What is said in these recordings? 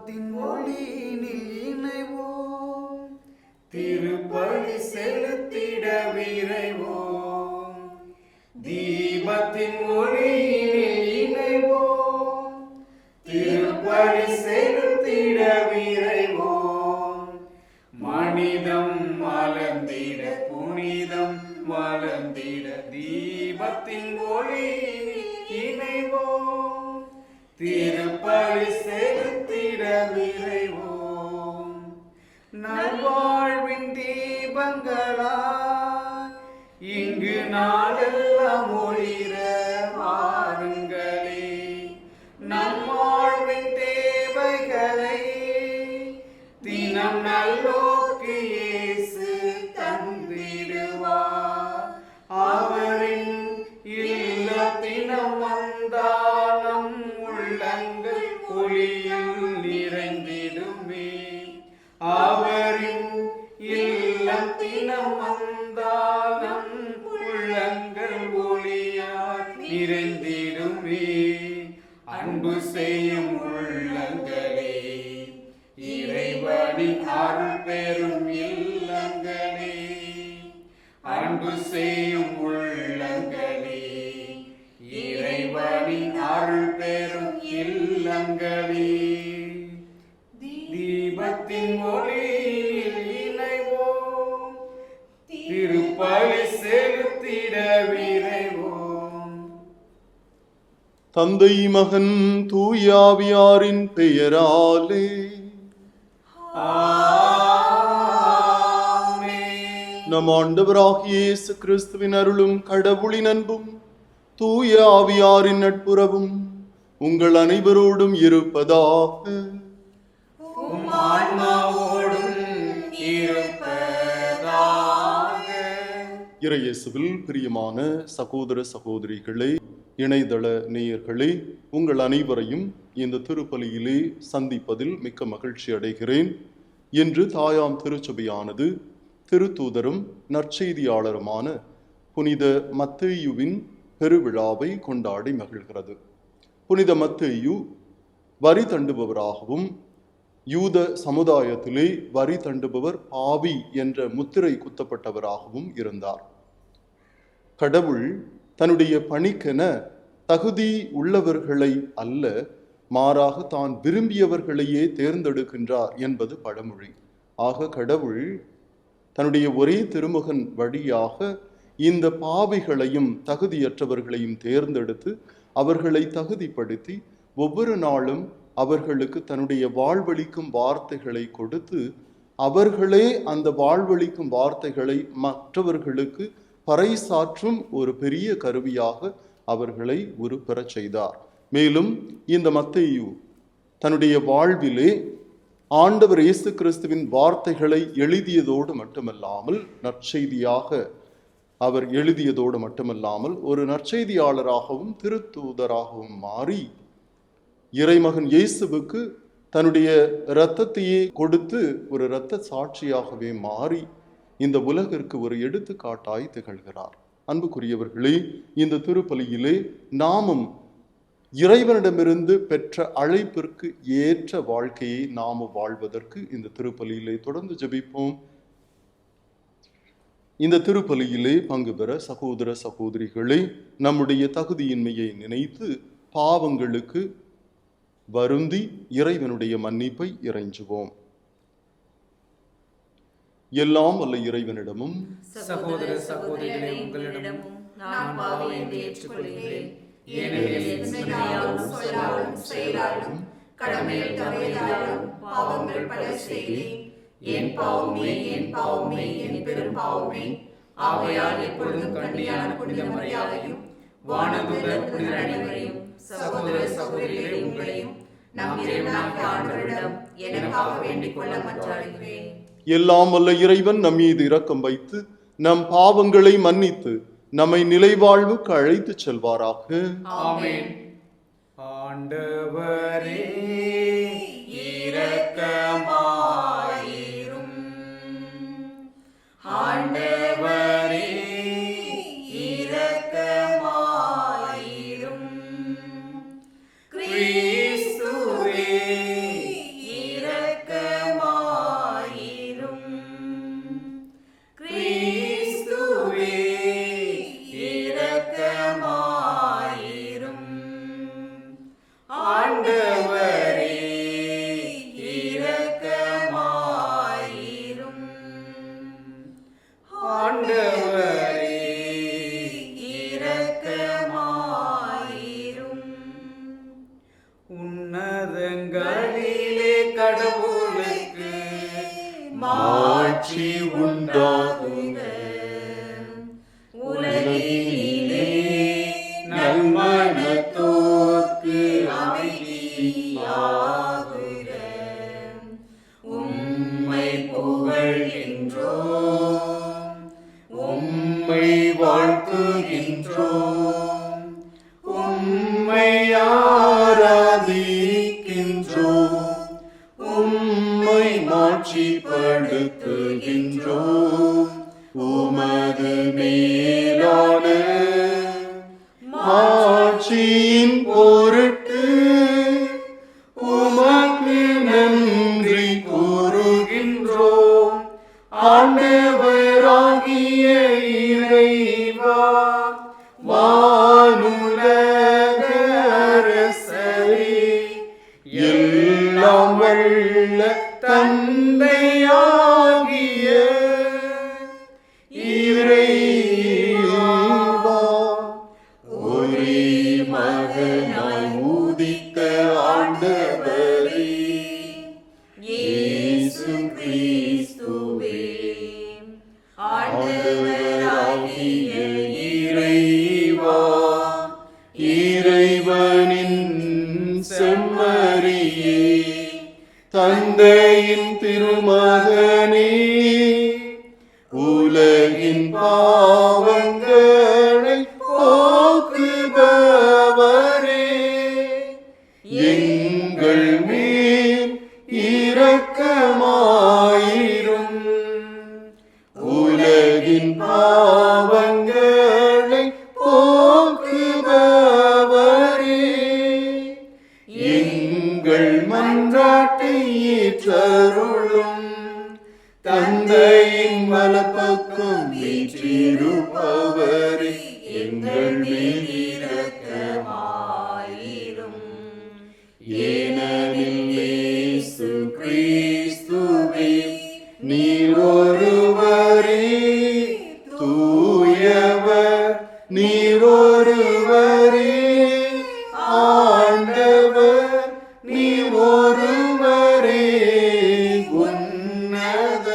தீபத்தின் ஒளியினில் இணைவோம், திருப்பலி செலுத்திட விரைவோம். தீபத்தின் ஒளியினில் இணைவோம், திருப்பலி செலுத்திட விரைவோம். மனிதம் மலர்ந்திட புனிதம் மலர்ந்திட தீபத்தின் ஒளியினில் இணைவோம், திருப்பலி செலுத்திட விரைவோம். நல்வாழ்வின் தீபங்களாய் இங்கு நாளெல்லாம் ஒளிர வாருங்களே. நல்வாழ்வின் தேவைகளை தினம் நல்லோக்கு இயேசு தந்திடுவார். அவரின் இல்லத்தினம் வந்தாலும் உள்ளங்கள் ஒளியில் நிறைந்திடுமே. அவரின் இல்லத்தினம் வந்தாலும் உள்ளங்கள் ஒளியால் நிறைந்திடுமே. அன்பு செய்யும் உள்ளங்களே, இறைவனின் அருள் பெறும் இல்லங்களே. அன்பு செய்யும் உள்ளங்களே, இறைவனின் அருள் பெறும் இல்லங்களே. தீபத்தின் ஒளியில் இணைவோம், திருப்பலி செலுத்திட விரைவோம். தந்தை மகன் தூயாவியாரின் பெயராலே நம் ஆண்டவராகிய இயேசு கிறிஸ்துவின் அருளும் கடவுளின் அன்பும் தூய ஆவியாரின் நட்புறவும் உங்கள் அனைவரோடும் இருப்பதாக. இறையேசுவில் பிரியமான சகோதர சகோதரிகளே, இணையதள நேயர்களே, உங்கள் அனைவரையும் இந்த திருப்பலியிலே சந்திப்பதில் மிக்க மகிழ்ச்சி அடைகிறேன். இன்று தாயாம் திருச்சபையானது திருத்தூதரும் நற்செய்தியாளருமான புனித மத்தேயுவின் பெருவிழாவை கொண்டாடி மகிழ்கிறது. புனித மத்தேயு வரி தண்டுபவராகவும் யூத சமுதாயத்திலே வரி தண்டுபவர் பாவி என்ற முத்திரை குத்தப்பட்டவராகவும் இருந்தார். கடவுள் தன்னுடைய பணிக்கென தகுதி உள்ளவர்களை அல்ல, மாறாக தான் விரும்பியவர்களையே தேர்ந்தெடுக்கின்றார் என்பது பழமொழி. ஆக கடவுள் தன்னுடைய ஒரே திருமகன் வழியாக இந்த பாவிகளையும் தகுதியற்றவர்களையும் தேர்ந்தெடுத்து அவர்களை தகுதிப்படுத்தி ஒவ்வொரு நாளும் அவர்களுக்கு தன்னுடைய வாழ்வளிக்கும் வார்த்தைகளை கொடுத்து அவர்களே அந்த வாழ்வளிக்கும் வார்த்தைகளை மற்றவர்களுக்கு பறைசாற்றும் ஒரு பெரிய கருவியாக அவர்களை உருப்பெறச் செய்தார். மேலும் இந்த மத்தேயு தன்னுடைய வாழ்விலே ஆண்டவர் இயேசு கிறிஸ்துவின் வார்த்தைகளை எழுதியதோடு மட்டுமல்லாமல் நற்செய்தியாக அவர் எழுதியதோடு மட்டுமல்லாமல் ஒரு நற்செய்தியாளராகவும் திருத்தூதராகவும் மாறி இறைமகன் இயேசுவுக்கு தன்னுடைய இரத்தத்தையே கொடுத்து ஒரு இரத்த சாட்சியாகவே மாறி இந்த உலகிற்கு ஒரு எடுத்துக்காட்டாய் திகழ்கிறார். அன்புக்குரியவர்களே, இந்த திருப்பலியிலே நாமும் இறைவனிடமிருந்து பெற்ற அழைப்பிற்கு ஏற்ற வாழ்க்கையை நாமும் வாழ்வதற்கு இந்த திருப்பலியிலே தொடர்ந்து ஜெபிப்போம். இந்த திருப்பலியிலே பங்கு பெற சகோதர சகோதரிகளே, நம்முடைய தகுதியின்மையை நினைத்து பாவங்களுக்கு வருந்தி இறைவனுடைய மன்னிப்பை இறைஞ்சுவோம். எல்லாம் வல்ல இறைவனிடமும் சகோதர சகோதரிகளே உங்களிடமும் நான் பாவியை ஏற்றுக்கொள்கிறேன். ஏனெனில் சிந்தனையாலும் சொல்லாலும் செயலாலும் கடமையில் தவறினாலும் பாவங்கள் பல செய்தேன். என் பாவமே என் பாவமே என் பெரும் பாவமே. ஆகையால் எப்பொழுதும் கண்ணியான புனித மரியாதையும் வானதூதர் புனிதர் அனைவரையும் சகோதர சகோதரிகளே உங்களையும் நம் இறைவனாகிய ஆண்டவரிடம் எனக்காக வேண்டிக் கொள்ள மன்றாடுகிறேன். எல்லாம் வல்ல இறைவன் நம் மீது இரக்கம் வைத்து நம் பாவங்களை மன்னித்து நம்மை நிலைவாழ்வுக்கு அழைத்து செல்வாராக. ஆமென். ஆண்டவரே இரக்கமாயிரும். ஆண்டவரே இரக்கமாயிரும். கிறிஸ்துவே ஆண்டவரே இரக்கமாயிரும். உன்னதங்களிலே கடவுளுக்கு மாட்சி உண்டாகுக. உலகிலே நன்மனத்தோர்க்கு அமைதியாகுக. உம்மை புகழ்கின்றோம், உம்மை வாழ்த்துகின்றோம், உம்மை ஆராதிக்கின்றோம், உம்மை மாட்சிப்படுத்துகின்றோம். உமது மேலான மாட்சியின் பொருட்டு உமக்கு நன்றி கூறுகின்றோம். ஆண்டவராகிய இறைவா, வானுலக அரசரே, எல்லாம் வல்ல தந்தையாகிய இறைவா, ஒரே மகனாய் உதித்த ஆண்டவரே, இயேசு கிறிஸ்துவே, ஆண்டவராகிய இறைவா, இறைவனின் செம்மறியே, தந்தையின் திருமகனே, உலகின் பாவங்களை போக்குபவரே, எங்கள் மேல் இரக்கமாயிரும். உலகின் பாவங்களை போக்குபவரே, எங்கள் மன்றாட்டை ஏற்றருளும். தந்தையின் வலப்பக்கம் வீற்றிருப்பவரே, எங்கள் மேல் இரக்கமாயிரும். ஏனெனில் இயேசு கிறிஸ்துவே, நீர் ஒருவரே தூயவர், நீர் ஒருவரே ஆண்டவர், நீர் ஒருவரே உன்னத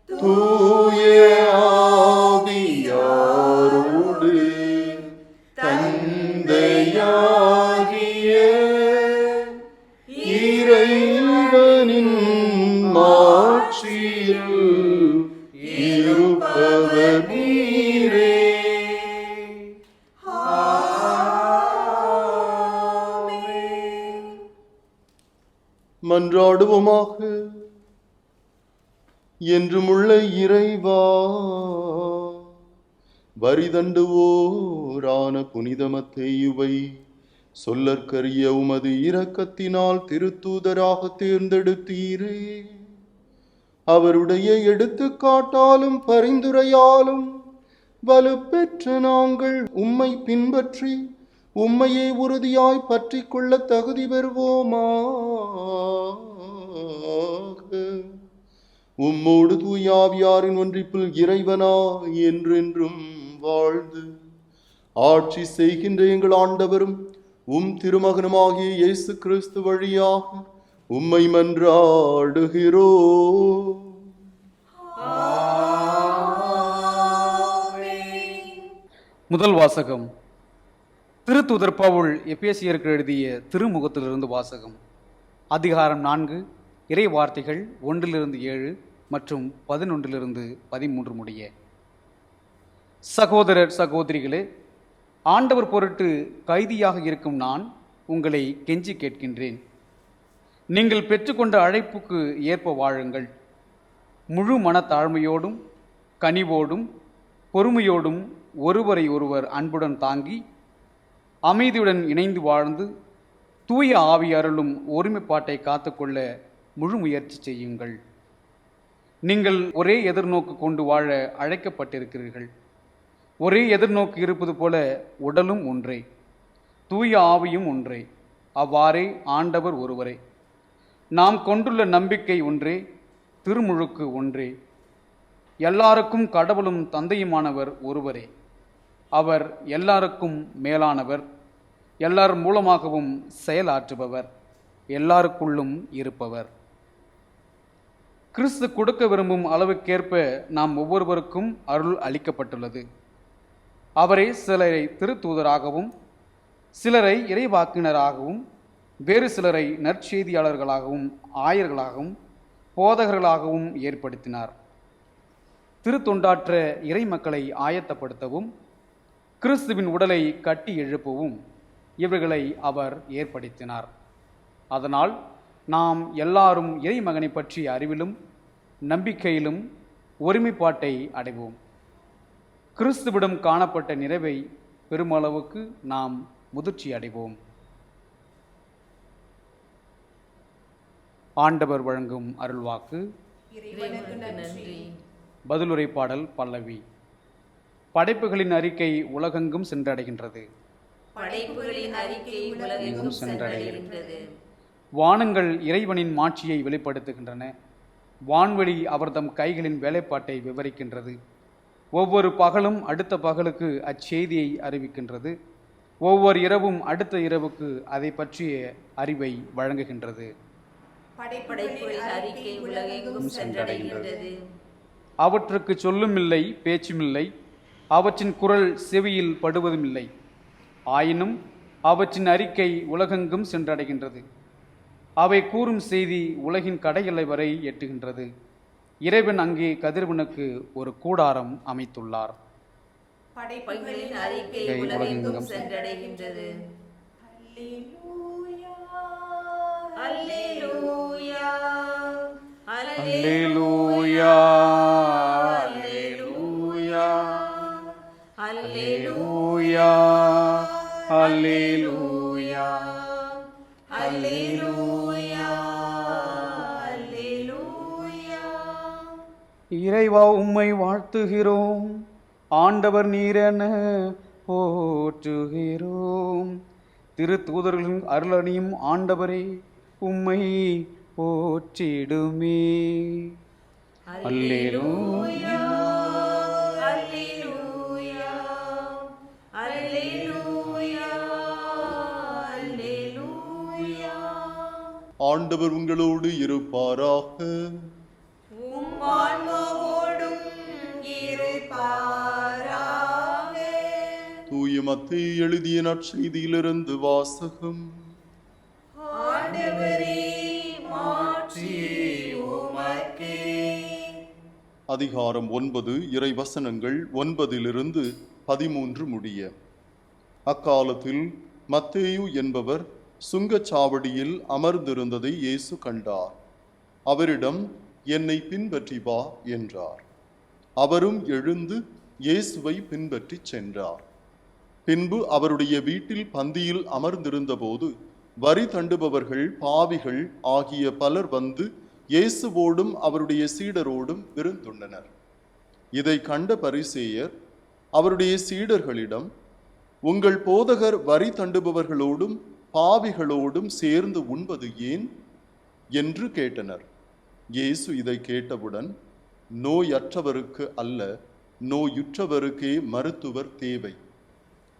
தூய ஆவியாரோடு தந்தையாகிய இறைவனின் மாட்சியில் இருப்பவர் நீரே. மன்றாடுவோமாக. என்றுமுள்ள இறைவா, வரிதண்டுவோரான புனித மத்தேயுவை சொல்லற்கரிய உமது இரக்கத்தினால் திருத்தூதராக தேர்ந்தெடுத்தீரே. அவருடைய எடுத்துக்காட்டாலும் பரிந்துரையாலும் வலுப்பெற்ற நாங்கள் உம்மை பின்பற்றி உம்மையே உறுதியாய் பற்றி கொள்ள தகுதி பெறுவோமாக. உம்மோடு தூயாவியாரின் ஒன்றிப்பில் இறைவனா என்றென்றும் வாழ்ந்து ஆட்சி செய்கின்ற எங்கள் ஆண்டவரும் உம் திருமகனுமாகிய இயேசு கிறிஸ்து வழியாக உம்மை மன்றாடுகிறோ. முதல் வாசகம். திருத்தூதர் பவுல் எபேசியருக்கு எழுதிய திருமுகத்திலிருந்து வாசகம். அதிகாரம் 4, இறை வார்த்தைகள் 1-7 மற்றும் 11-13 முடிய. சகோதரர் சகோதரிகளே, ஆண்டவர் பொருட்டு கைதியாக இருக்கும் நான் உங்களை கெஞ்சி கேட்கின்றேன். நீங்கள் பெற்றுக்கொண்ட அழைப்புக்கு ஏற்ப வாழுங்கள். முழு மனத்தாழ்மையோடும் கனிவோடும் பொறுமையோடும் ஒருவரை ஒருவர் அன்புடன் தாங்கி அமைதியுடன் இணைந்து வாழ்ந்து தூய ஆவியாரலும் ஒருமைப்பாட்டை காத்துக்கொள்ள முழு முயற்சி செய்யுங்கள். நீங்கள் ஒரே எதிர்நோக்கு கொண்டு வாழ அழைக்கப்பட்டிருக்கிறீர்கள். ஒரே எதிர்நோக்கு இருப்பது போல உடலும் ஒன்றே, தூய ஆவியும் ஒன்றே, அவ்வாறே ஆண்டவர் ஒருவரே. நாம் கொண்டுள்ள நம்பிக்கை ஒன்றே, திருமுழுக்கு ஒன்றே, எல்லாருக்கும் கடவுளும் தந்தையுமானவர் ஒருவரே. அவர் எல்லாருக்கும் மேலானவர், எல்லார் மூலமாகவும் செயலாற்றுபவர், எல்லாருக்குள்ளும் இருப்பவர். கிறிஸ்து கொடுக்க விரும்பும் அளவுக்கேற்ப நாம் ஒவ்வொருவருக்கும் அருள் அளிக்கப்பட்டுள்ளது. அவரே சிலரை திருத்தூதராகவும், சிலரை இறைவாக்கினராகவும், வேறு சிலரை நற்செய்தியாளர்களாகவும், ஆயர்களாகவும், போதகர்களாகவும் ஏற்படுத்தினார். திருத்தொண்டாற்ற இறை மக்களை ஆயத்தப்படுத்தவும், கிறிஸ்துவின் உடலை கட்டி எழுப்பவும் இவர்களை அவர் ஏற்படுத்தினார். அதனால் நாம் எல்லாரும் இறைமகனை பற்றிய அறிவிலும் நம்பிக்கையிலும் ஒருமைப்பாட்டை அடைவோம். கிறிஸ்துவிடம் காணப்பட்ட நிறைவை பெருமளவுக்கு நாம் முதிர்ச்சி அடைவோம். ஆண்டவர் வழங்கும் அருள்வாக்கு. இறைவனுக்கு நன்றி. பதிலுரை பாடல் பல்லவி. படைப்புகளின் அறிக்கை உலகெங்கும் சென்றடைகின்றது. படைப்புகளின் அறிக்கை உலகெங்கும் சென்றடைகின்றது. வானங்கள் இறைவனின் மாட்சியை வெளிப்படுத்துகின்றன. வான்வெளி அவர்தம் கைகளின் வேலைப்பாட்டை விவரிக்கின்றது. ஒவ்வொரு பகலும் அடுத்த பகலுக்கு அச்செய்தியை அறிவிக்கின்றது. ஒவ்வொரு இரவும் அடுத்த இரவுக்கு அதை பற்றிய அறிவை வழங்குகின்றது. படைப்புகளின் அறிக்கை உலகெங்கும் சென்றடைகின்றது. அவற்றுக்கு சொல்லும் இல்லை, பேச்சுமில்லை, அவற்றின் குரல் செவியில் படுவதுமில்லை. ஆயினும் அவற்றின் அறிக்கை உலகெங்கும் சென்றடைகின்றது. அவை கூறும் செய்தி உலகின் கடையெல்லை வரை எட்டுகின்றது. இறைவன் அங்கே கதிரவனுக்கு ஒரு கூடாரம் அமைத்துள்ளார். படைப்புகளின் அறிக்கை உலகெங்கும் சென்றடைகின்றது. அல்லேலூயா, அல்லேலூயா, அல்லேலூயா, அல்லேலூயா, அல்லேலூயா, அல்லேலூயா, அல்லேலூயா, அல்லேலூயா. இறைவா, உம்மை வாழ்த்துகிறோம். ஆண்டவர் நீரென போற்றுகிறோம். திருத்தூதர்களின் அருளணியும் ஆண்டவரே, உம்மை போற்றிடுமே. அல்லேலூயா, அல்லேலூயா, அல்லேலூயா, அல்லேலூயா. ஆண்டவர் உங்களோடு இருப்பாராக. உம் ஆன்மாவோடும் இருப்பாராக. தூய மத்தேயு எழுதிய நற்செய்தியிலிருந்து வாசகம். ஆண்டவரே, மாட்சி உமக்கே. அதிகாரம் 9, இறை வசனங்கள் 9 13 முடிய. அக்காலத்தில் மத்தேயு என்பவர் சுங்கச்சாவடியில் அமர்ந்திருந்ததை இயேசு கண்டார். அவரிடம், என்னை பின்பற்றி வா என்றார். அவரும் எழுந்து இயேசுவை பின்பற்றி சென்றார். பின்பு அவருடைய வீட்டில் பந்தியில் அமர்ந்திருந்தபோது வரி தண்டுபவர்கள், பாவிகள் ஆகிய பலர் வந்து இயேசுவோடும் அவருடைய சீடரோடும் விருந்துண்டனர். இதை கண்ட பரிசேயர் அவருடைய சீடர்களிடம், உங்கள் போதகர் வரி தண்டுபவர்களோடும் பாவிகளோடும் சேர்ந்து உண்பது ஏன் என்று கேட்டனர். இயேசு இதை கேட்டவுடன், நோயற்றவருக்கு அல்ல, நோயுற்றவருக்கே மருத்துவர் தேவை.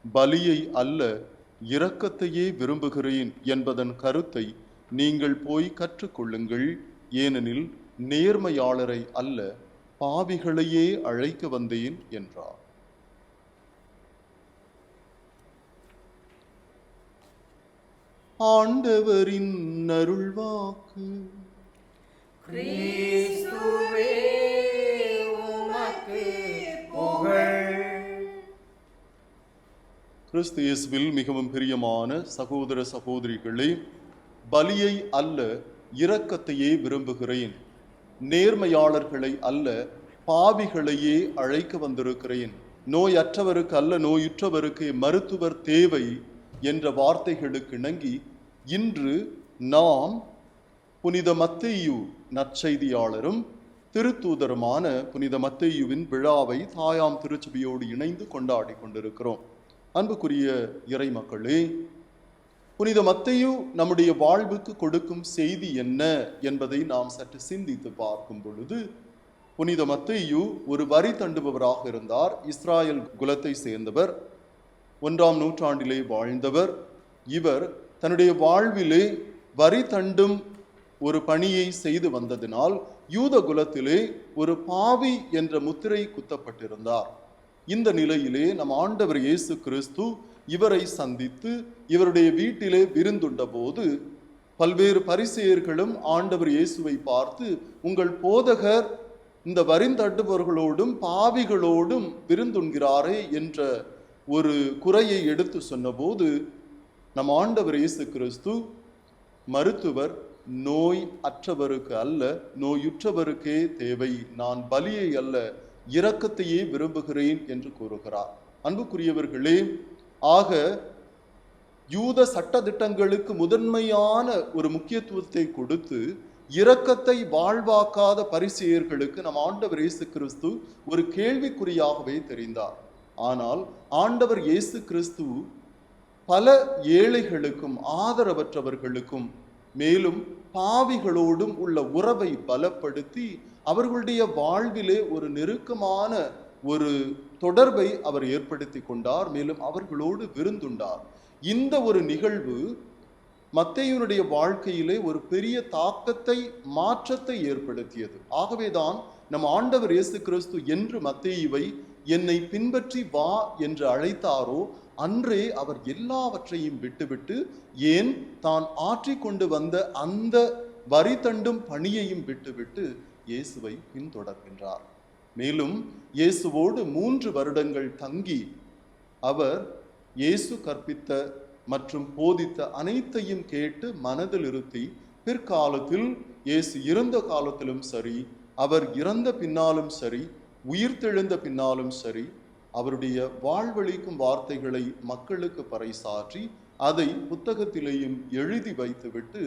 பலியை அல்ல, இரக்கத்தையே விரும்புகிறேன் என்பதன் கருத்தை நீங்கள் போய் கற்றுக்கொள்ளுங்கள். ஏனெனில் நேர்மையாளரை அல்ல, பாவிகளையே அழைக்க வந்தேன் என்றார். ஆண்டவரின் அருள்வாக்கு. கிறிஸ்துவே, உமக்கு புகழ். கிறிஸ்து இயேசுவில் மிகவும் பிரியமான சகோதர சகோதரிகளே, பலியை அல்ல, இரக்கத்தையே விரும்புகிறேன். நேர்மையாளர்களை அல்ல, பாவிகளையே அழைக்க வந்திருக்கிறேன். நோயற்றவருக்கு அல்ல, நோயுற்றவருக்கு மருத்துவர் தேவை என்ற வார்த்தைகளுக்கு இணங்கி இன்று நாம் புனித மத்தேயு நற்செய்தியாளரும் திருத்தூதருமான புனித மத்தேயுவின் விழாவை தாயாம் திருச்சபையோடு இணைந்து கொண்டாடி கொண்டிருக்கிறோம். அன்புக்குரிய இறை மக்களே, புனித மத்தேயு நம்முடைய வாழ்வுக்கு கொடுக்கும் செய்தி என்ன என்பதை நாம் சற்று சிந்தித்து பார்க்கும் பொழுது, புனித மத்தேயு ஒரு வரி தண்டுபவராக இருந்தார். இஸ்ராயல் குலத்தை சேர்ந்தவர், 1ஆம் நூற்றாண்டிலே வாழ்ந்தவர். இவர் தன்னுடைய வாழ்விலே வரி தண்டும் ஒரு பணியை செய்து வந்ததினால் யூத குலத்திலே ஒரு பாவி என்ற முத்திரை குத்தப்பட்டிருந்தார். இந்த நிலையிலே நம் ஆண்டவர் இயேசு கிறிஸ்து இவரை சந்தித்து இவருடைய வீட்டிலே விருந்துண்ட போது பல்வேறு பரிசேயர்களும் ஆண்டவர் இயேசுவை பார்த்து, உங்கள் போதகர் இந்த வரிந்தட்டுபவர்களோடும் பாவிகளோடும் விருந்துண்கிறாரே என்ற ஒரு குறையை எடுத்து சொன்னபோது நம் ஆண்டவர் இயேசு கிறிஸ்து, மருத்துவர் நோய் அற்றவருக்கு அல்ல, நோயுற்றவருக்கே தேவை, நான் பலியை அல்ல இரக்கத்தையே விரும்புகிறேன் என்று கூறுகிறார். அன்புக்குரியவர்களே, ஆக யூத சட்டதிட்டங்களுக்கு முதன்மையான ஒரு முக்கியத்துவத்தை கொடுத்து இரக்கத்தை வாழ்வாக்காத பரிசேயர்களுக்கு நம் ஆண்டவர் இயேசு கிறிஸ்து ஒரு கேள்விக்குறியாகவே தெரிந்தார். ஆனால் ஆண்டவர் இயேசு கிறிஸ்து பல ஏழைகளுக்கும் ஆதரவற்றவர்களுக்கும் மேலும் பாவிகளோடும் உள்ள உறவை பலப்படுத்தி அவர்களுடைய வாழ்விலே ஒரு நெருக்கமான ஒரு தொடர்பை அவர் ஏற்படுத்தி கொண்டார். மேலும் அவர்களோடு விருந்துண்டார். இந்த ஒரு நிகழ்வு மத்தேயுனுடைய வாழ்க்கையிலே ஒரு பெரிய தாக்கத்தை, மாற்றத்தை ஏற்படுத்தியது. ஆகவேதான் நம் ஆண்டவர் இயேசு கிறிஸ்து என்று மத்தேயுவை என்னை பின்பற்றி வா என்று அழைத்தாரோ அன்றே அவர் எல்லாவற்றையும் விட்டுவிட்டு, ஏன் தான் ஆற்றிக்கொண்டு வந்த அந்த வரி தண்டும் பணியையும் விட்டுவிட்டு இயேசுவை பின்தொடர்கின்றார். மேலும் இயேசுவோடு 3 வருடங்கள் தங்கி அவர் இயேசு கற்பித்த மற்றும் போதித்த அனைத்தையும் கேட்டு மனதில் இருத்தி, பிற்காலத்தில் இயேசு இருந்த காலத்திலும் சரி, அவர் இறந்த பின்னாலும் சரி, உயிர்த்தெழுந்த பின்னாலும் சரி, அவருடைய வாழ்வளிக்கும் வார்த்தைகளை மக்களுக்கு பறைசாற்றி அதை புத்தகத்திலேயும் எழுதி வைத்துவிட்டு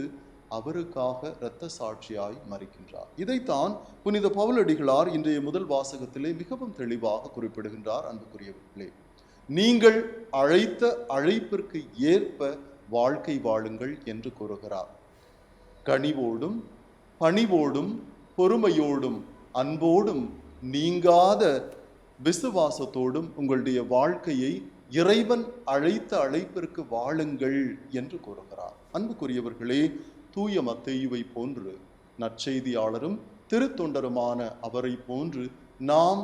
அவருக்காக இரத்த சாட்சியாய் மரிக்கின்றார். இதைத்தான் புனித பவுலடிகளார் இன்றைய முதல் வாசகத்திலே மிகவும் தெளிவாக குறிப்பிடுகின்றார். அன்புக்குரியவர்களே, நீங்கள் அழைத்த அழைப்பிற்கு ஏற்ப வாழ்க்கை வாழுங்கள் என்று கூறுகிறார். கனிவோடும் பணிவோடும் பொறுமையோடும் அன்போடும் நீங்காத விசுவாசத்தோடும் உங்களுடைய வாழ்க்கையை இறைவன் அழைத்த அழைப்பிற்கு வாழுங்கள் என்று கூறுகிறார். அன்புக்குரியவர்களே, தூய மத்தேயுவை போன்று நற்செய்தியாளரும் திருத்தொண்டருமான அவரை போன்று நாம்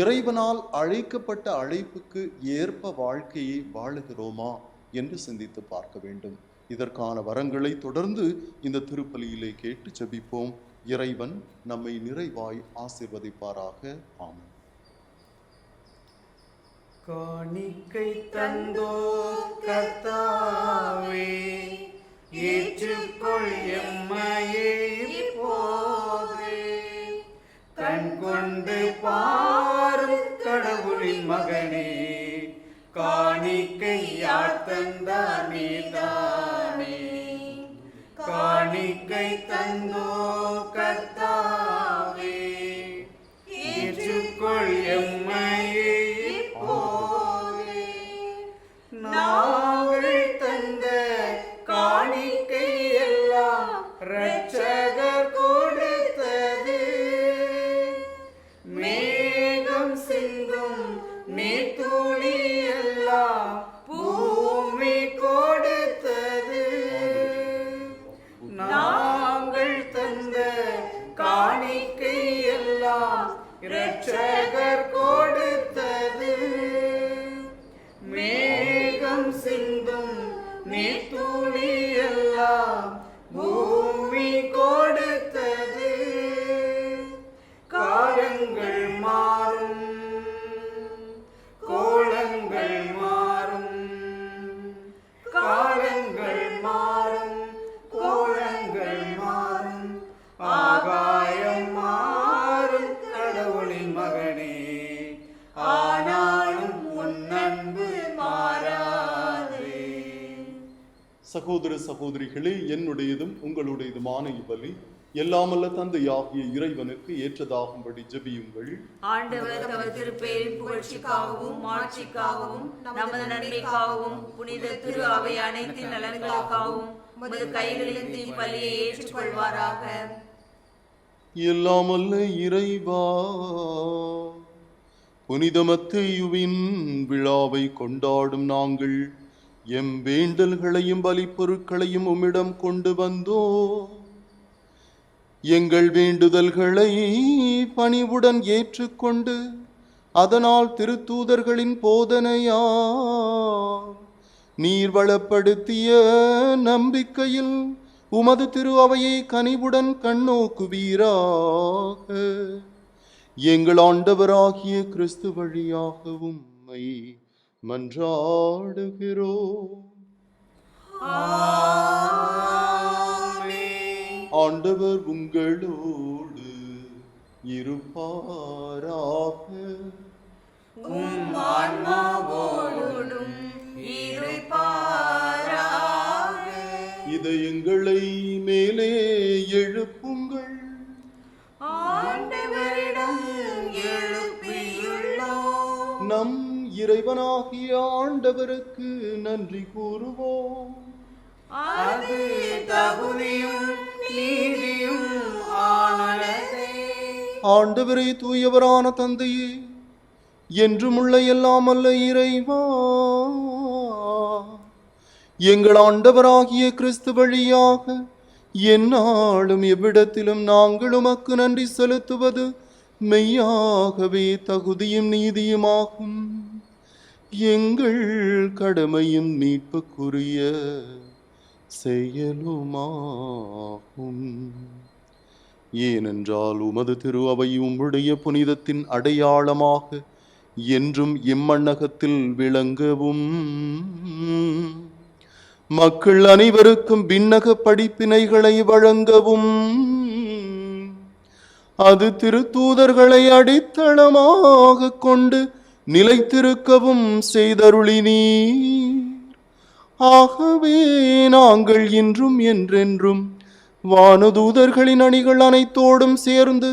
இறைவனால் அழைக்கப்பட்ட அழைப்புக்கு ஏற்ப வாழ்க்கையை வாழுகிறோமா என்று சிந்தித்து பார்க்க வேண்டும். இதற்கான வரங்களை தொடர்ந்து இந்த திருப்பலியிலே கேட்டு ஜெபிப்போம். இறைவன் நம்மை நிறைவாய் ஆசீர்வதிப்பாராக. ஆமென். காணிக்கை தந்தோ கர்த்தாவே, ஏற்றுக்கொள் எம்மையே இப்போது. கண் கொண்டு பாரும் கடவுளின் மகனே, காணிக்கை யார் தந்தார் நீதானே. காணிக்கை தந்தோ கர்த்தாவே, ஏற்றுக்கொள் எம்மையே இப்போது. நாங்கள் தந்த காணிக்கை எல்லாம் இரட்சகர் கொடுத்தது. மேகம் சிந்தும் நீர்த்துளி எல்லாம் பூமி கொடுத்தது. நாங்கள் தந்த காணிக்கை எல்லாம் இரட்சகர் கொடுத்தது. மேகம் சிந்தும் நீர்த்துளி எல்லாம் பூமி கொடுத்தது. காலங்கள் மாறும், கோலங்கள் மாறும். காலங்கள் மாறும், கோலங்கள் மாறும். ஆகாயம் மாறும் கடவுளின் மகனே, ஆனாலும் உன் அன்பு மாறாதே. சகோதர சகோதரிகளே, என்னுடையதும் உங்களுடையதுமான இவ்வலி எல்லாமல்ல தந்தையாகிய இறைவனுக்கு ஏற்றதாகும்படி ஜெபியுங்கள். ஆண்டவர் தமது திருப்பெயரின் புகழ்ச்சிக்காகவும் மாட்சிக்காகவும் நமது நன்மைக்காகவும் புனித திரு அவை அனைத்தின் நலன்களுக்காகவும் உமது கைகளின் பலியை ஏற்றுக்கொள்வாராக. எல்லாமல்ல இறைவா, புனித மத்தேயுவின் விழாவை கொண்டாடும் நாங்கள் எம் வேண்டல்களையும் பலிப்பொருட்களையும் உம்மிடம் கொண்டு வந்தோ. எங்கள் வேண்டுதல்களை பணிவுடன் ஏற்றுக்கொண்டு அதனால் திருத்தூதர்களின் போதனையா நீர் வளப்படுத்திய நம்பிக்கையில் உமது திரு அவையை கனிவுடன் கண்ணோக்குவீராக. எங்கள் ஆண்டவராகிய கிறிஸ்து வழியாக உம்மை மன்றாடுகிறோம். ஆண்டவர் உங்களோடு இருப்பாராக. உம் ஆன்மாவோடும் இருப்பாராக. இதயங்களை மேலே எழுப்புங்கள். ஆண்டவரிடம் எழுப்பியுள்ளோம். நம் இறைவனாகிய ஆண்டவருக்கு நன்றி கூறுவோம். அது தகுதியும் நீதியும் ஆனதே. ஆண்டவரே, தூயவரான தந்தையே, என்றுமுள்ள எல்லாம் அல்ல இறைவா, எங்கள் ஆண்டவராகிய கிறிஸ்து வழியாக எந்நாளும் எவ்விடத்திலும் நாங்கள் உமக்கு நன்றி செலுத்துவது மெய்யாகவே தகுதியும் நீதியுமாகும். எங்கள் கடமையும் மீட்புக்குரிய செயலுமாகும். ஏனென்றால் உமது திரு அவை உம்முடைய புனிதத்தின் அடையாளமாக என்றும் இம்மண்ணகத்தில் விளங்கவும், மக்கள் அனைவருக்கும் விண்ணக படிப்பினைகளை வழங்கவும், அது திருத்தூதர்களை அடித்தளமாக கொண்டு நிலைத்திருக்கவும் செய்தருளினீர். ஆகவே நாங்கள் இன்றும் என்றென்றும் வானதூதர்களின் அணிகள் அனைத்தோடும் சேர்ந்து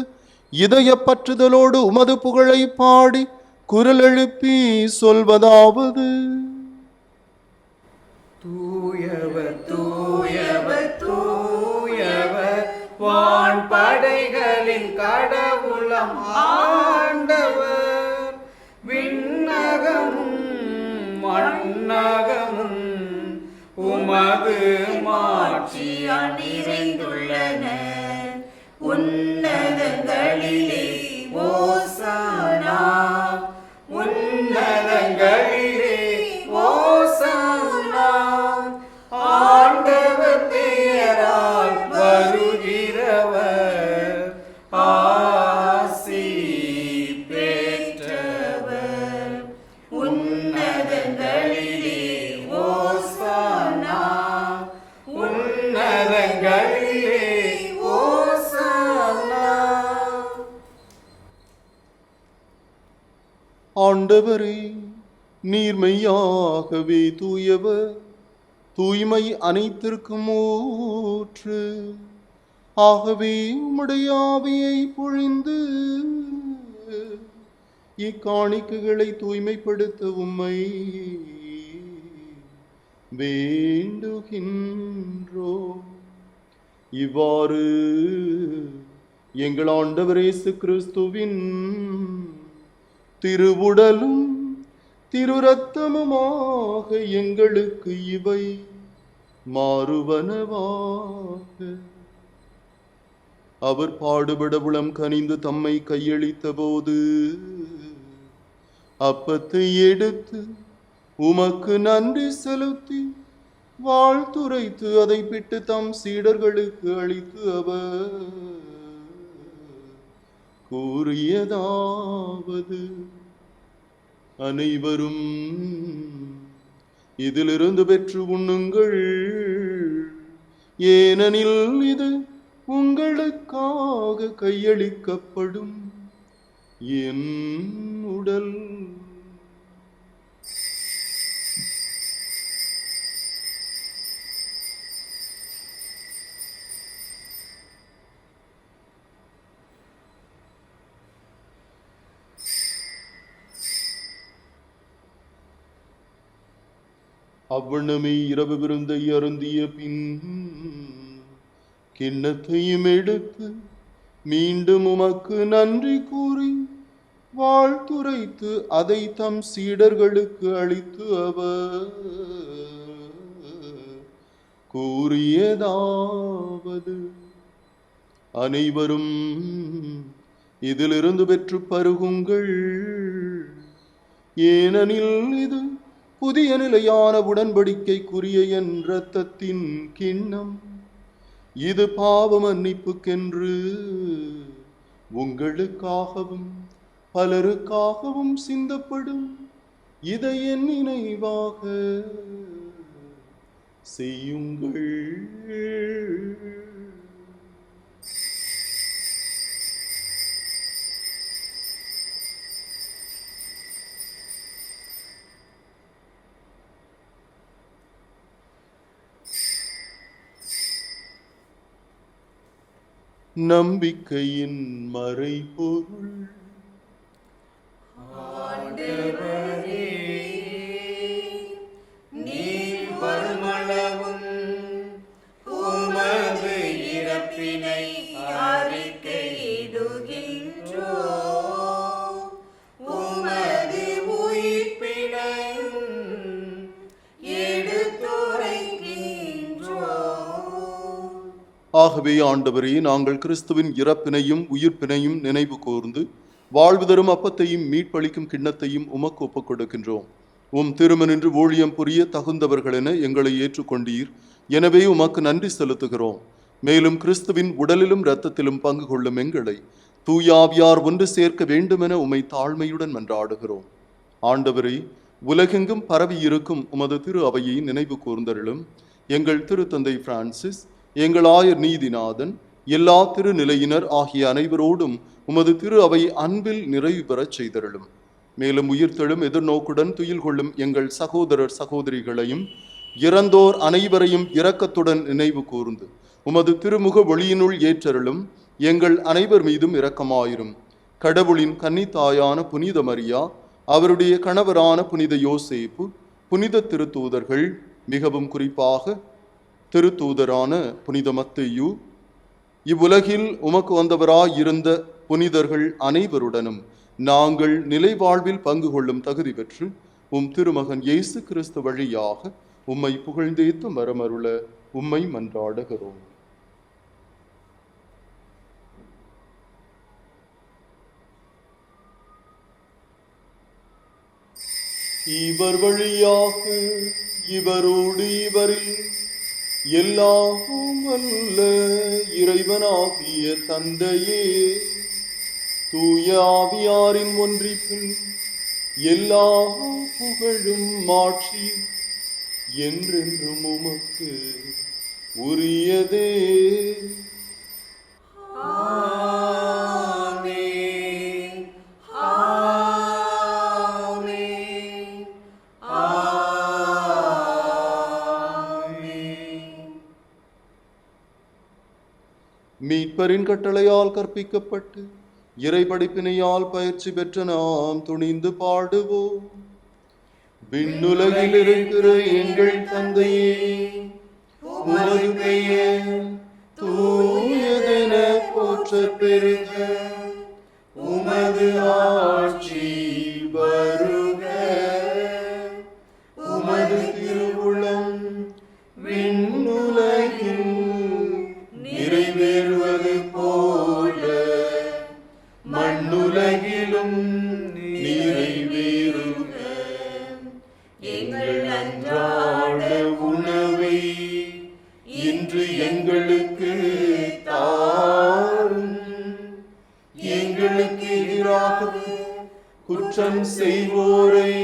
இதய பற்றுதலோடு உமது புகழை பாடி குரல் எழுப்பி சொல்வதாவது: தூயவர் தூயவர் தூயவர், வான் படைகளின் கடவுளம் ஆண்டவர். விண்ணகமும் மண்ணகமும் உமது மாட்சியால் நிறைந்துள்ளன. உன்னதங்களிலே ஓசானா, உன்னதங்களிலே ஓசானா. ஆண்டவர் பெயரால் வருகிறவர் ஆசி பெற்றவர். உன்னதங்களிலே ஓசானா, உன்னதங்களிலே ஓசானா. ஆண்டவரே, நீர் மெய்யாகவே தூயவர், தூய்மை அனைத்திற்கும் ஊற்று. ஆகவே உம்முடைய ஆவியை பொழிந்து இக்காணிக்கைகளை தூய்மைப்படுத்த உம்மை வேண்டுகின்றோம். இவ்வாறு எங்கள் ஆண்டவர் இயேசு கிறிஸ்துவின் திருவுடலும் திரு இரத்தமுமாக எங்களுக்கு இவை மாறுவனவாக. அவர் பாடுபட உளம் கனிந்து தம்மை கையளித்த போது அப்பத்தை எடுத்து உமக்கு நன்றி செலுத்தி வாழ்த்துரைத்து அதை பிட்டு தம் சீடர்களுக்கு அளித்து அவர் கூறியதாவது: அனைவரும் இதிலிருந்து பெற்று உண்ணுங்கள், ஏனெனில் இது உங்களுக்காக கையளிக்கப்படும் என் உடல். அவ்வண்ணமே இரவு விருந்தை அருந்திய பின் கிண்ணத்தையும் எடுத்து மீண்டும் உமக்கு நன்றி கூறி வாழ்த்துரைத்து அதை தம் சீடர்களுக்கு அளித்து அவர் கூறியதாவது: அனைவரும் இதிலிருந்து பெற்று பருகுங்கள், ஏனெனில் இது புதிய நிலையான உடன்படிக்கைக்குரிய என் இரத்தத்தின் கிண்ணம். இது பாவ மன்னிப்புக்கென்று உங்களுக்காகவும் பலருக்காகவும் சிந்தப்படும். இதை என் நினைவாக செய்யுங்கள். நம்பிக்கையின் மறைபொருள். நீர் வருமளவும் உமது இறப்பினை அறிக்கையிடுகின்றோம், உமது உயிர்ப்பினையும் எடுத்துரைக்கின்றோம். ஆகவே ஆண்டவரே, நாங்கள் கிறிஸ்துவின் இறப்பினையும் உயிர்ப்பினையும் நினைவு கூர்ந்து வாழ்வு தரும் அப்பத்தையும் மீட்பளிக்கும் கிண்ணத்தையும் உமக்கு ஒப்புக் கொடுக்கின்றோம். உம் திருமணின்று ஊழியம் புரிய தகுந்தவர்கள் என எங்களை ஏற்றுக்கொண்டீர். எனவே உமக்கு நன்றி செலுத்துகிறோம். மேலும் கிறிஸ்துவின் உடலிலும் இரத்தத்திலும் பங்கு கொள்ளும் எங்களை தூயாவியார் ஒன்று சேர்க்க வேண்டுமென உம்மை தாழ்மையுடன் மன்றாடுகிறோம். ஆண்டவரே, உலகெங்கும் பரவி இருக்கும் உமது திரு அவையை நினைவு கூர்ந்தருளும். எங்கள் திருத்தந்தை பிரான்சிஸ், எங்கள் ஆயர் நீதிநாதன், எல்லா திருநிலையினர் ஆகிய அனைவரோடும் உமது திரு அவை அன்பில் நிறைவு பெறச் செய்தருளும். மேலும் உயிர்த்தெழும் எதிர்நோக்குடன் துயில் கொள்ளும் எங்கள் சகோதரர் சகோதரிகளையும் இறந்தோர் அனைவரையும் இரக்கத்துடன் நினைவு கூர்ந்து உமது திருமுக ஒளியினுள் ஏற்றருளும். எங்கள் அனைவர் மீதும் இரக்கமாயிரும். கடவுளின் கன்னித்தாயான புனித மரியா, அவருடைய கணவரான புனித யோசேப்பு, புனித திருத்தூதர்கள், மிகவும் குறிப்பாக திருத்தூதரான புனித மத்தேயு, இவ்வுலகில் உமக்கு வந்தவராயிருந்த புனிதர்கள் அனைவருடனும் நாங்கள் நிலை வாழ்வில் பங்கு கொள்ளும் தகுதி பெற்று உம் திருமகன் இயேசு கிறிஸ்து வழியாக உம்மை புகழ்ந்தேத்து மரமருள உம்மை மன்றாடுகிறோம். இவர் வழியாக இவரோடு இவரில் எல்லாம் வல்ல இறைவனாகிய தந்தையே, தூய ஆவியாரின் ஒன்றிப்பில் எல்லா புகழும் மாட்சியும் என்றென்றும் உமக்கு உரியதே. ஆமென். ஆமென். ஆமென். மீட்பரின் கட்டளையால் கற்பிக்கப்பட்டு இறைபடிப்பினையால் பயிற்சி பெற்ற நாம் துணிந்து பாடுவோம். விண்ணுலகில் இருக்கிற எங்கள் தந்தையே, உமது பெயர் தூயதென போற்றப் பெறுக. உமது ஆட்சி வருக. உமது திருவுளம் விண்ணுலகில் நிறைவேறுவது போல மண்ணுலகிலும் நிறைவேறுக. எங்கள் அன்றாட உணவை இன்று எங்களுக்கு தாரும். எங்களுக்கு எதிராக குற்றம் செய்வோரை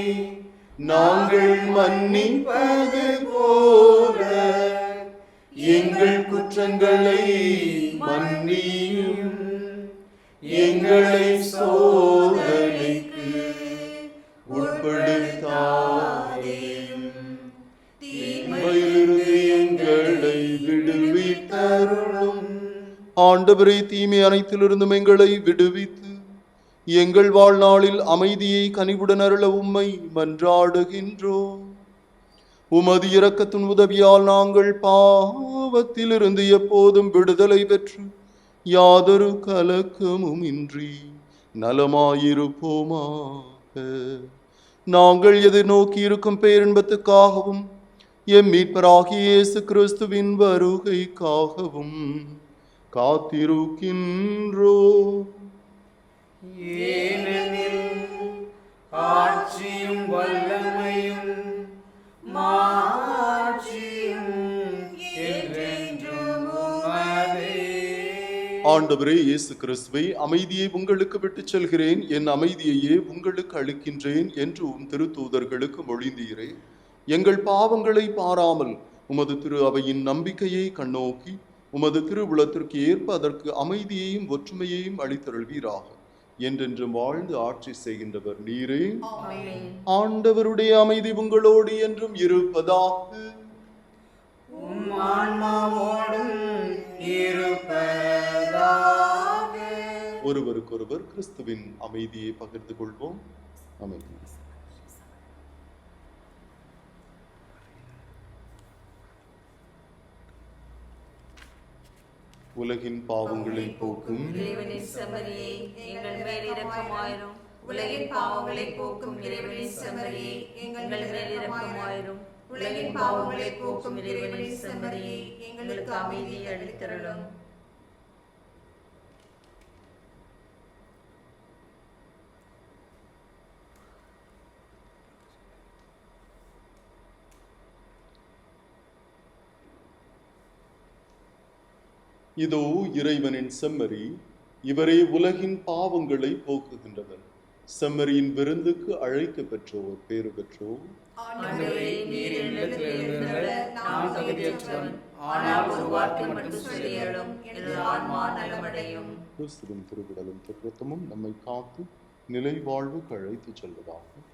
நாங்கள் மன்னிப்பது போல எங்கள் குற்றங்களை மன்னியும். எங்களை சோதனைக்கு உட்படுத்தாதேயும், தீமையிலிருந்து எங்களை விடுவித்தருளும். ஆண்டவரே, தீமை அனைத்திலிருந்தும் எங்களை விடுவித்து எங்கள் வாழ்நாளில் அமைதியை கனிவுடன் அருள உம்மை மன்றாடுகின்றோம். உமது இரக்கத்தின் உதவியால் நாங்கள் பாவத்திலிருந்து எப்போதும் விடுதலை பெற்று யாதொரு கலக்கமும் இன்றி நலமாயிருப்போமாக. நாங்கள் எதிர்நோக்கி இருக்கும் பேரின்பத்துக்காகவும் எம் மீட்பராகிய இயேசு கிறிஸ்துவின் வருகைக்காகவும் காத்திருக்கின்றோ. ஏனெனில் ஆட்சியும் வல்லமையும் மாட்சியும் என்றென்றும் உமதே. ஆண்டவரே இயேசு கிறிஸ்துவை, அமைதியை உங்களுக்கு விட்டுச் செல்கிறேன், என் அமைதியையே உங்களுக்கு அளிக்கின்றேன் என்று உம் திருத்தூதர்களுக்கு மொழிந்தீரே. எங்கள் பாவங்களை பாராமல் உமது திரு அவையின் நம்பிக்கையை கண்ணோக்கி உமது திருவுளத்திற்கு ஏற்ப அதற்கு அமைதியையும் ஒற்றுமையையும் அளித்தருள்வீராக. என்றென்றும் வாழ்ந்து ஆட்சி செய்கின்றவர் நீரே. ஆண்டவருடைய அமைதி உங்களோடு என்றும் இருப்பதாக. உம் ஆன்மாவோடும் இருப்பதாக. ஒருவருக்கொருவர் கிறிஸ்துவின் அமைதியை பகிர்ந்து கொள்வோம். அமைதி. உலகின் பாவங்களை போக்கும் இறைவனின் செம்மறியே, எங்கள் மேல் இரக்கமாயிரும். உலகின் பாவங்களை போக்கும் இறைவனின் செம்மறியே, எங்கள் மேல் இரக்கமாயிரும். உலகின் பாவங்களை போக்கும் இறைவனின் செம்மறியே, எங்களுக்கு அமைதி அளித்தருளும். இதோ இறைவனின் செம்மறி, இவரே உலகின் பாவங்களை போக்குகின்றவர். செம்மறியின் விருந்துக்கு அழைக்க பெற்றோர் பேறு பெற்றோர். ஆண்டவரே, நீர் என்னிடத்தில் எழுந்தருள நான் தகுதியற்றவன். ஆனால் ஒரு வார்த்தை மட்டும் சொல்லியருளும், எனது ஆன்மா நலமடையும். கிறிஸ்துவின் திருவிடலும் திருத்தமும் நம்மை காத்து நிலை வாழ்வுக்கு அழைத்துச் செல்வதாக.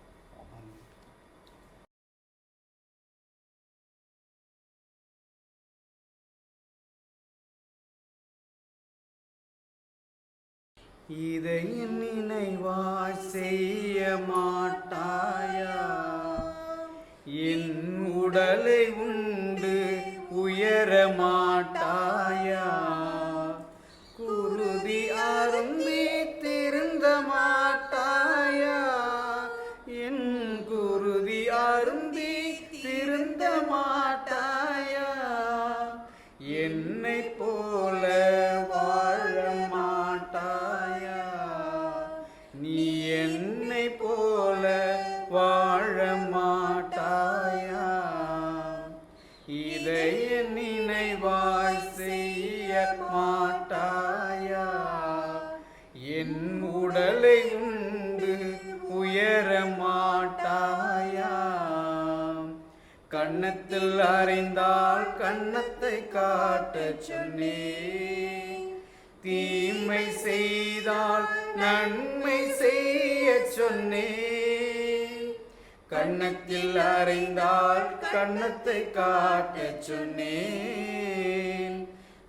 இதை நினைவாய் செய்ய மாட்டாயா? என் உடலை உண்டு உயர மாட்டாயா? குருதி அருந்தி திருந்த மாட்டாயா? என் குருதி அருந்தி திருந்த மாட்டாயா? என்னை போல வாழ மாட்டாயா? நீ என்னை போல வாழ மாட்டாயா? இதை நினைவாய் செய்ய மாட்டாயா? என் உடலை உண்டு உயர மாட்டாயா? கன்னத்தில் அறிந்தால் கன்னத்தை காட்டச் சொன்னேன். தீமை செய்தால் நன்மை செய்ய சொன்னேன். கன்னத்தில் அறிந்தால் கன்னத்தை காட்டச் சொன்னேன்.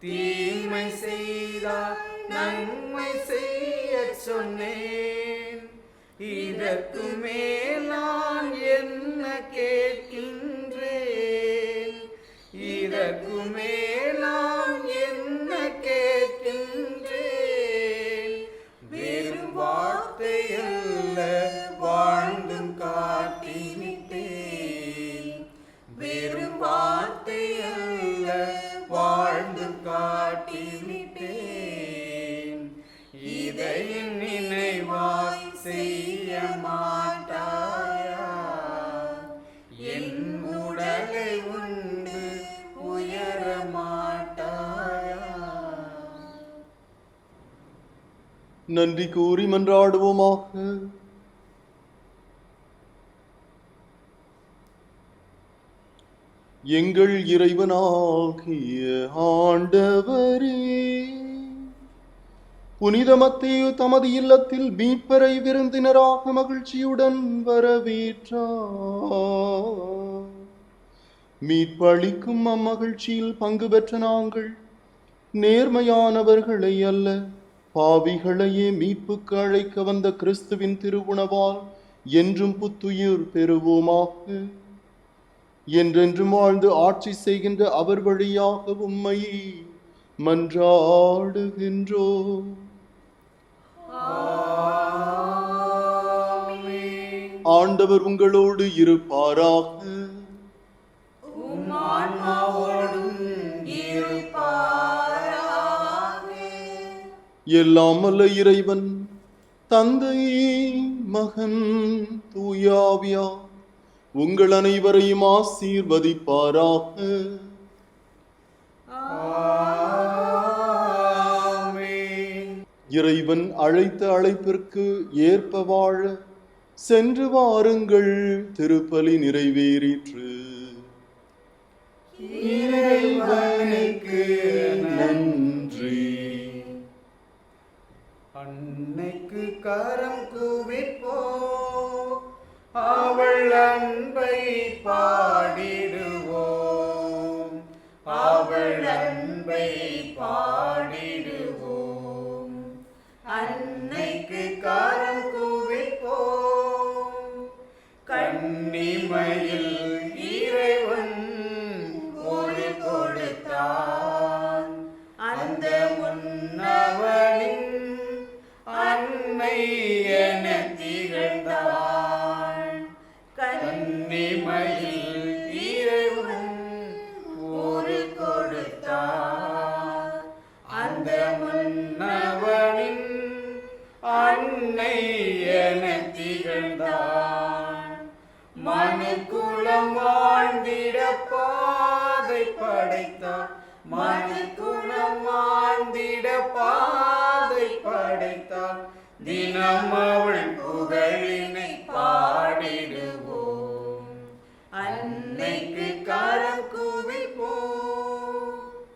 தீமை செய்தால் நன்மை செய்ய சொன்னேன். இதற்கு மேல் நான் என்ன கேட்கின்றேன்? இதற்கு மேல் நான் என்ன கேட்கின்றேன்? வெறும் வார்த்தை அல்ல வாழ்ந்தும் காட்டிவிட்டேன். வெறும் வார்த்தை அல்ல வாழ்ந்தும் காட்டிவிட்டேன். இதை நினைவாய் செய்ய மாட்டாயா? என் உடலை உண்டு உயர மாட்டாயா? நன்றி கூறி மன்றாடுவோமாக. எங்கள் இறைவனாகிய ஆண்டவரே, புனித மத்தேயு தமது இல்லத்தில் மீட்பரை விருந்தினராக மகிழ்ச்சியுடன் வரவேற்றார். மீட்பளிக்கும் அம்மகிழ்ச்சியில் பங்கு பெற்ற நாங்கள் நேர்மையானவர்களை அல்ல, பாவிகளையே மீட்புக்கு அழைக்க வந்த கிறிஸ்துவின் திருவுணவால் என்றும் புத்துயிர் பெறுவோமாக. என்றென்றும் வாழ்ந்து ஆட்சி செய்கின்ற அவர் வழியாக உம்மை மன்றாடுகின்றோம். ஆண்டவர் உங்களோடு இருப்பாராக. உம் ஆன்மாவோடும் இருப்பாராக. எல்லாம் வல்ல இறைவன் தந்தை, மகன், தூயாவியா உங்கள் அனைவரையும் ஆசீர்வதிப்பாராக. இறைவன் அழைத்த அழைப்பிற்கு ஏற்ப வாழ சென்று வாருங்கள். திருப்பலி நிறைவேறிற்று. இறைவனுக்கு நன்றி. அன்னைக்கு கரம் குவிப்போ, அவள் அன்பை பாடிடுவோம், அவள் அன்பை பாடிடுவோம். அன்னைக்கு கரம் குவிப்போம். கன்னிமையில் இறைவன் ஒரு கொடுத்தான், அந்த முன்னவனின் அன்னை என திகழ்ந்தான். கன்னிமையில் இறைவன் ஒரு கொடுத்தான், அந்த முன்னவனின் அன்னை என திகழ்ந்தான். மனுக்குலம் வாழ்ந்திட பாதை படைத்தார், மனுக்குலம் வாழ்ந்திட பாதை படைத்தார். தினம் அவள் புகழ்